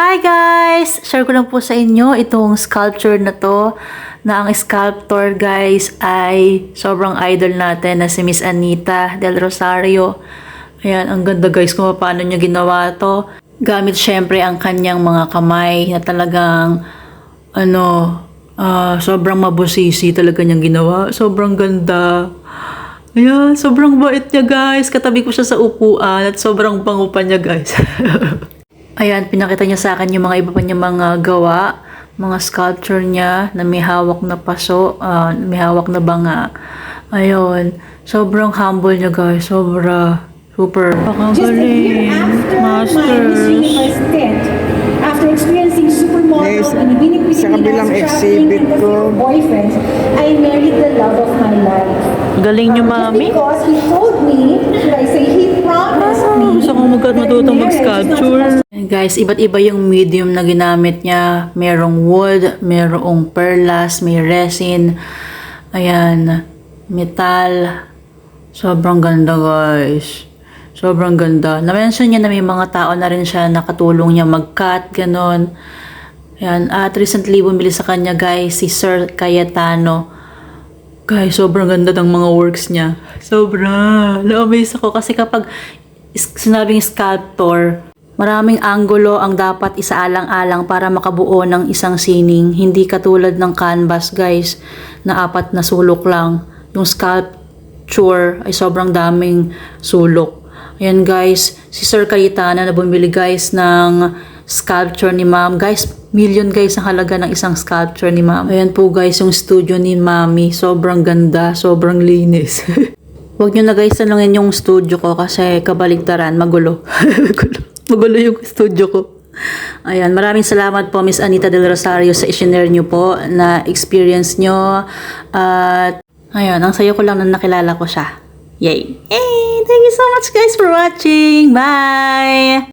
Hi guys! Share ko lang po sa inyo itong sculpture na to, na ang sculptor guys ay sobrang idol natin na si Miss Anita del Rosario. Ayan, ang ganda guys kung paano niya ginawa to. Gamit syempre ang kanyang mga kamay na talagang sobrang mabusisi talaga niyang ginawa. Sobrang ganda. Ayan, sobrang bait niya guys. Katabi ko siya sa upuan at sobrang bango pa niya guys. Ayan, pinakita niya sa akin yung mga iba pa niya mga gawa, mga sculpture niya na may hawak na paso, may hawak na banga. Ayun, sobrang humble niya guys, super. Pakagaling, masters. After experiencing supermodel, binibining sa kabilang exhibit ko, boyfriends, I married the love of my life. Galing niyo, mami. Because he told me, should I say, he promised me. Gusto kong matutong mag-sculpture. Guys, iba't iba yung medium na ginamit niya. Merong wood, merong perlas, may resin. Ayan, metal. Sobrang ganda guys. Sobrang ganda. Na-mention niya na may mga tao na rin siya nakatulong niya mag-cut, ganon. Ayan, at recently bumili sa kanya guys, si Sir Cayetano. Guys, sobrang ganda ng mga works niya. Sobra. Na-amaze ako kasi kapag sinabing sculptor, maraming anggulo ang dapat isaalang-alang para makabuo ng isang sining. Hindi katulad ng canvas guys, na 4 na sulok lang. Yung sculpture ay sobrang daming sulok. Ayan guys, si Sir Cayetano na bumili guys ng sculpture ni ma'am. Guys, million guys ang halaga ng isang sculpture ni ma'am. Ayan po guys yung studio ni mami. Sobrang ganda, sobrang linis. Huwag nyo na guys tanungin yung studio ko kasi kabaligtaran, magulo. Magulo yung studio ko. Ayan, maraming salamat po Miss Anita del Rosario sa i-share nyo po na experience nyo. At ayan, ang sayo ko lang na nakilala ko siya. Yay! Hey, thank you so much guys for watching. Bye!